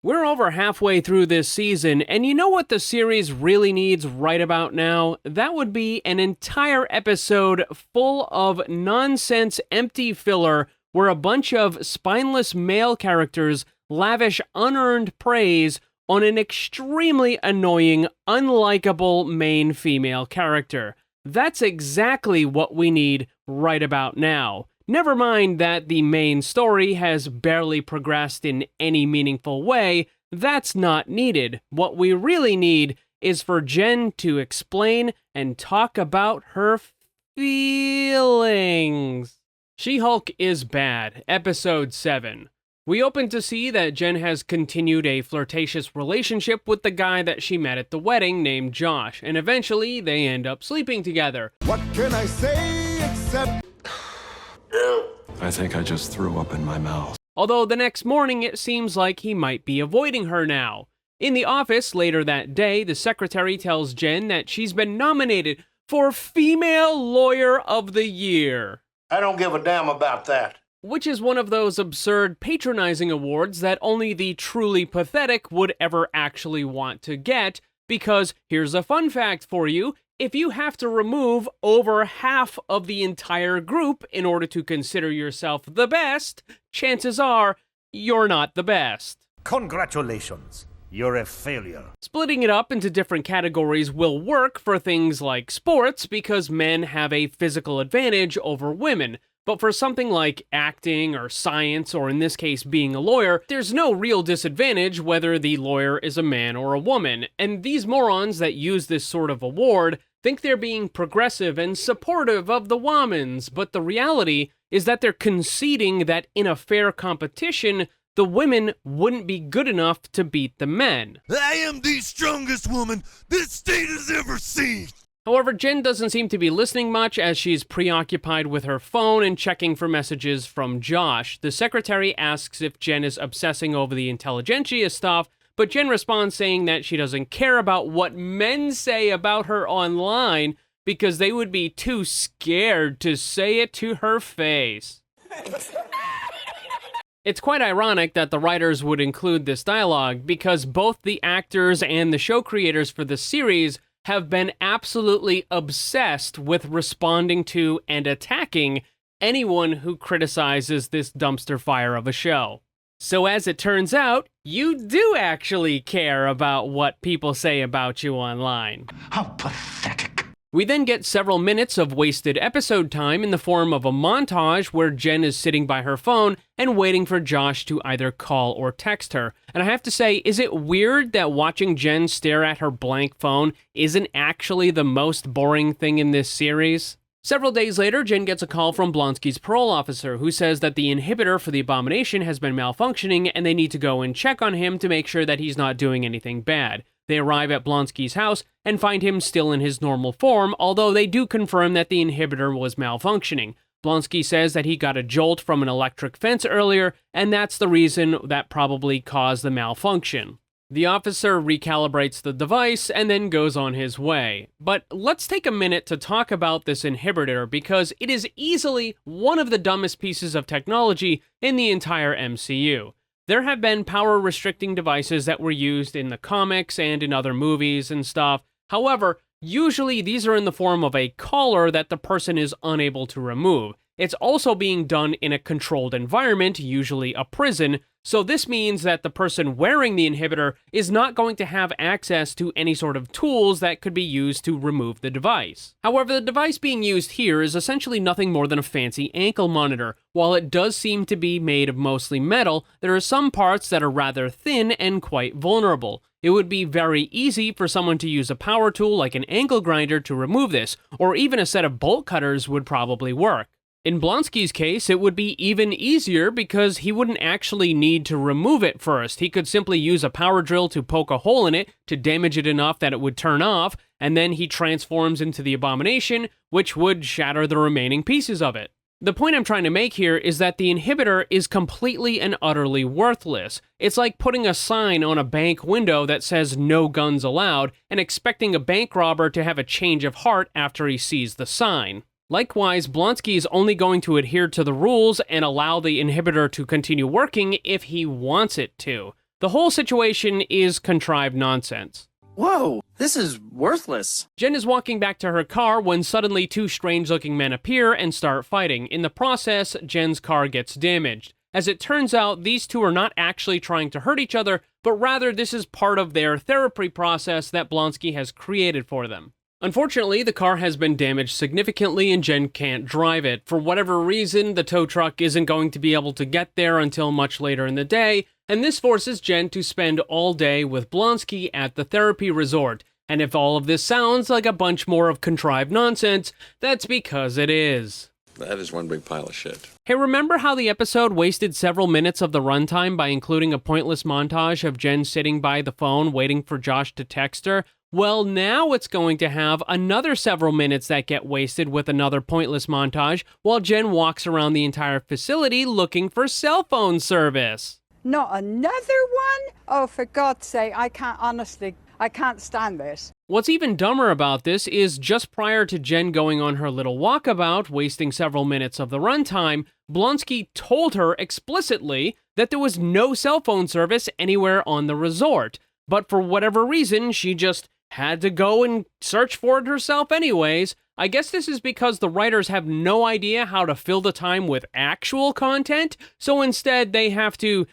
We're over halfway through this season, and you know what the series really needs right about now? That would be an entire episode full of nonsense, empty filler where a bunch of spineless male characters lavish unearned praise on an extremely annoying, unlikable main female character. That's exactly what we need right about now. Never mind that the main story has barely progressed in any meaningful way, that's not needed. What we really need is for Jen to explain and talk about her feelings. She-Hulk is bad, episode 7. We open to see that Jen has continued a flirtatious relationship with the guy that she met at the wedding named Josh, and eventually they end up sleeping together. What can I say except... I think I just threw up in my mouth. Although the next morning it seems like he might be avoiding her now. In the office later that day, the secretary tells Jen that she's been nominated for Female Lawyer of the Year. I don't give a damn about that. Which is one of those absurd patronizing awards that only the truly pathetic would ever actually want to get, because here's a fun fact for you. If you have to remove over half of the entire group in order to consider yourself the best, chances are you're not the best. Congratulations, you're a failure. Splitting it up into different categories will work for things like sports because men have a physical advantage over women. But for something like acting or science, or in this case being a lawyer, there's no real disadvantage whether the lawyer is a man or a woman. And these morons that use this sort of award think they're being progressive and supportive of the womans, but the reality is that they're conceding that in a fair competition, the women wouldn't be good enough to beat the men. I am the strongest woman this state has ever seen! However, Jen doesn't seem to be listening much as she's preoccupied with her phone and checking for messages from Josh. The secretary asks if Jen is obsessing over the intelligentsia stuff, but Jen responds saying that she doesn't care about what men say about her online because they would be too scared to say it to her face. It's quite ironic that the writers would include this dialogue because both the actors and the show creators for the series have been absolutely obsessed with responding to and attacking anyone who criticizes this dumpster fire of a show. So as it turns out, you do actually care about what people say about you online. How pathetic. We then get several minutes of wasted episode time in the form of a montage where Jen is sitting by her phone and waiting for Josh to either call or text her. And I have to say, is it weird that watching Jen stare at her blank phone isn't actually the most boring thing in this series? Several days later, Jen gets a call from Blonsky's parole officer who says that the inhibitor for the abomination has been malfunctioning and they need to go and check on him to make sure that he's not doing anything bad. They arrive at Blonsky's house and find him still in his normal form, although they do confirm that the inhibitor was malfunctioning. Blonsky says that he got a jolt from an electric fence earlier, and that's the reason that probably caused the malfunction. The officer recalibrates the device and then goes on his way. But let's take a minute to talk about this inhibitor because it is easily one of the dumbest pieces of technology in the entire MCU. There have been power-restricting devices that were used in the comics and in other movies and stuff. However, usually these are in the form of a collar that the person is unable to remove. It's also being done in a controlled environment, usually a prison, so this means that the person wearing the inhibitor is not going to have access to any sort of tools that could be used to remove the device. However, the device being used here is essentially nothing more than a fancy ankle monitor. While it does seem to be made of mostly metal, there are some parts that are rather thin and quite vulnerable. It would be very easy for someone to use a power tool like an angle grinder to remove this, or even a set of bolt cutters would probably work. In Blonsky's case, it would be even easier because he wouldn't actually need to remove it first. He could simply use a power drill to poke a hole in it to damage it enough that it would turn off, and then he transforms into the abomination, which would shatter the remaining pieces of it. The point I'm trying to make here is that the inhibitor is completely and utterly worthless. It's like putting a sign on a bank window that says no guns allowed and expecting a bank robber to have a change of heart after he sees the sign. Likewise, Blonsky is only going to adhere to the rules and allow the inhibitor to continue working if he wants it to. The whole situation is contrived nonsense. Whoa, this is worthless. Jen is walking back to her car when suddenly two strange-looking men appear and start fighting. In the process, Jen's car gets damaged. As it turns out, these two are not actually trying to hurt each other, but rather this is part of their therapy process that Blonsky has created for them. Unfortunately, the car has been damaged significantly and Jen can't drive it. For whatever reason, the tow truck isn't going to be able to get there until much later in the day, and this forces Jen to spend all day with Blonsky at the therapy resort. And if all of this sounds like a bunch more of contrived nonsense, that's because it is. That is one big pile of shit. Hey, remember how the episode wasted several minutes of the runtime by including a pointless montage of Jen sitting by the phone waiting for Josh to text her? Well, now it's going to have another several minutes that get wasted with another pointless montage while Jen walks around the entire facility looking for cell phone service. Not another one? Oh, for God's sake, I can't stand this. What's even dumber about this is just prior to Jen going on her little walkabout, wasting several minutes of the runtime, Blonsky told her explicitly that there was no cell phone service anywhere on the resort. But for whatever reason, she just had to go and search for it herself anyways. I guess this is because the writers have no idea how to fill the time with actual content, so instead they have to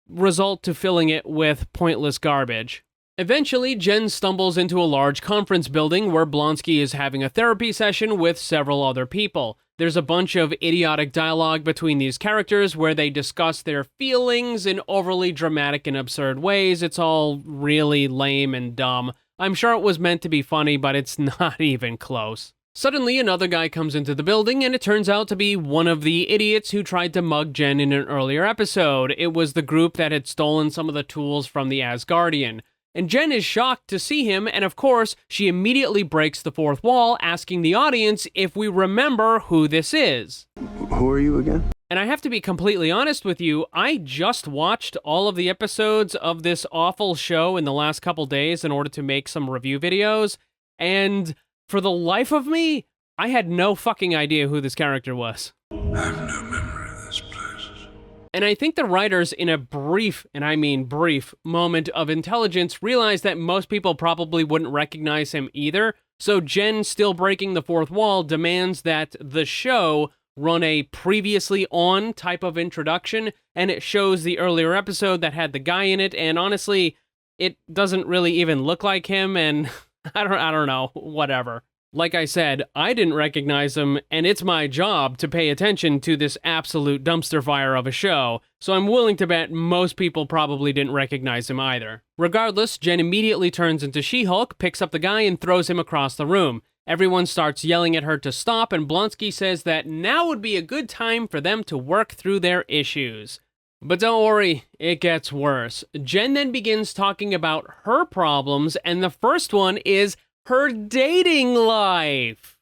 resort to filling it with pointless garbage. Eventually, Jen stumbles into a large conference building where Blonsky is having a therapy session with several other people. There's a bunch of idiotic dialogue between these characters where they discuss their feelings in overly dramatic and absurd ways. It's all really lame and dumb. I'm sure it was meant to be funny, but it's not even close. Suddenly, another guy comes into the building, and it turns out to be one of the idiots who tried to mug Jen in an earlier episode. It was the group that had stolen some of the tools from the Asgardian. And Jen is shocked to see him, and of course, she immediately breaks the fourth wall, asking the audience if we remember who this is. Who are you again? And I have to be completely honest with you, I just watched all of the episodes of this awful show in the last couple days in order to make some review videos, and for the life of me, I had no fucking idea who this character was. I have no memory of this place. And I think the writers, in a brief, and I mean brief, moment of intelligence, realized that most people probably wouldn't recognize him either, so Jen, still breaking the fourth wall, demands that the show run a previously on type of introduction, and it shows the earlier episode that had the guy in it, and honestly, it doesn't really even look like him, and I don't know, whatever. Like I said, I didn't recognize him, and it's my job to pay attention to this absolute dumpster fire of a show, so I'm willing to bet most people probably didn't recognize him either. Regardless, Jen immediately turns into She-Hulk, picks up the guy, and throws him across the room. Everyone starts yelling at her to stop, and Blonsky says that now would be a good time for them to work through their issues. But don't worry, it gets worse. Jen then begins talking about her problems, and the first one is her dating life.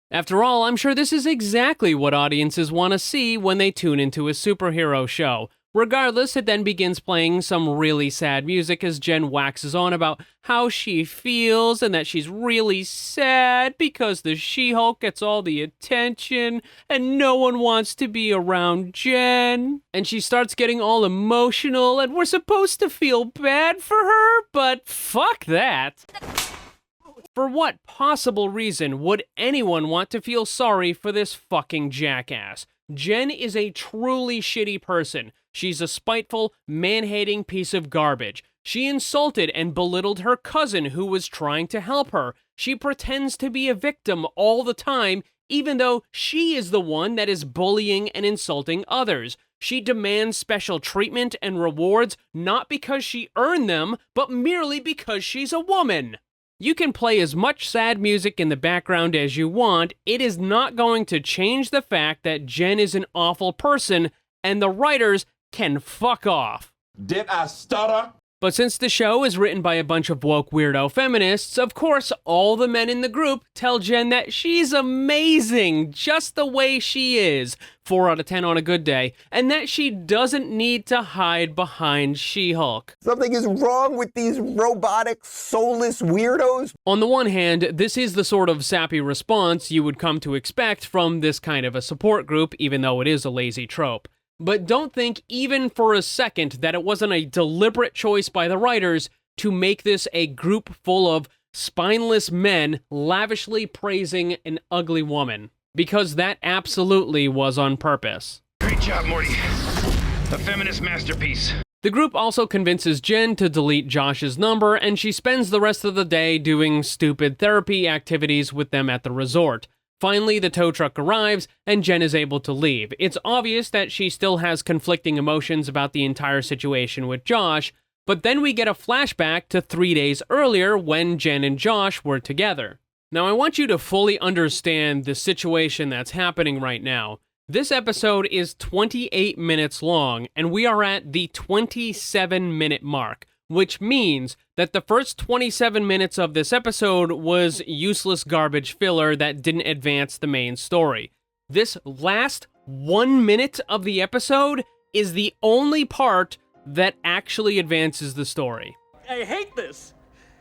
After all, I'm sure this is exactly what audiences want to see when they tune into a superhero show. Regardless, it then begins playing some really sad music as Jen waxes on about how she feels and that she's really sad because the She-Hulk gets all the attention and no one wants to be around Jen. And she starts getting all emotional and we're supposed to feel bad for her, but fuck that. For what possible reason would anyone want to feel sorry for this fucking jackass? Jen is a truly shitty person. She's a spiteful, man-hating piece of garbage. She insulted and belittled her cousin who was trying to help her. She pretends to be a victim all the time, even though she is the one that is bullying and insulting others. She demands special treatment and rewards not because she earned them, but merely because she's a woman. You can play as much sad music in the background as you want, it is not going to change the fact that Jen is an awful person, and the writers can fuck off. Did I stutter? But since the show is written by a bunch of woke weirdo feminists, of course all the men in the group tell Jen that she's amazing, just the way she is, 4 out of 10 on a good day, and that she doesn't need to hide behind She-Hulk. Something is wrong with these robotic, soulless weirdos. On the one hand, this is the sort of sappy response you would come to expect from this kind of a support group, even though it is a lazy trope. But don't think even for a second that it wasn't a deliberate choice by the writers to make this a group full of spineless men lavishly praising an ugly woman, because that absolutely was on purpose. Great job, Morty. A feminist masterpiece. The group also convinces Jen to delete Josh's number, and she spends the rest of the day doing stupid therapy activities with them at the resort. Finally, the tow truck arrives, and Jen is able to leave. It's obvious that she still has conflicting emotions about the entire situation with Josh, but then we get a flashback to 3 days earlier when Jen and Josh were together. Now, I want you to fully understand the situation that's happening right now. This episode is 28 minutes long, and we are at the 27-minute mark, which means that the first 27 minutes of this episode was useless garbage filler that didn't advance the main story. This last 1 minute of the episode is the only part that actually advances the story. I hate this.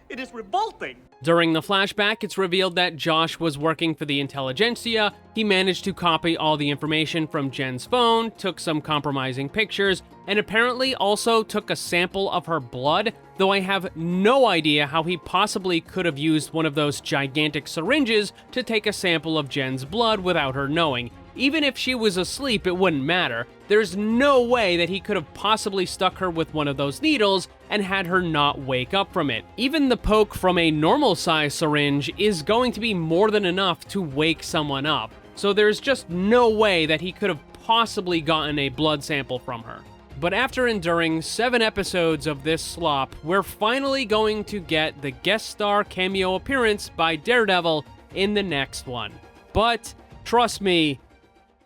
It is revolting. During the flashback, it's revealed that Josh was working for the intelligentsia. He managed to copy all the information from Jen's phone, took some compromising pictures, and apparently also took a sample of her blood, though I have no idea how he possibly could have used one of those gigantic syringes to take a sample of Jen's blood without her knowing. Even if she was asleep, it wouldn't matter. There's no way that he could have possibly stuck her with one of those needles and had her not wake up from it. Even the poke from a normal-size syringe is going to be more than enough to wake someone up. So there's just no way that he could have possibly gotten a blood sample from her. But after enduring 7 episodes of this slop, we're finally going to get the guest star cameo appearance by Daredevil in the next one. But trust me,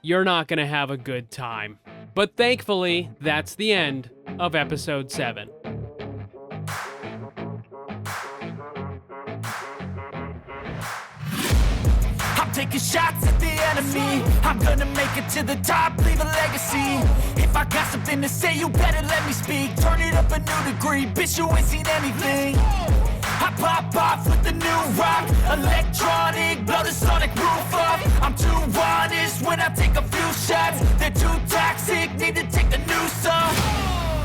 you're not gonna have a good time. But thankfully, that's the end of episode 7. I'm taking shots at the enemy. I'm gonna make it to the top, leave a legacy. If I got something to say, you better let me speak. Turn it up a new degree, bitch, you ain't seen anything. I pop off with the new rock, electron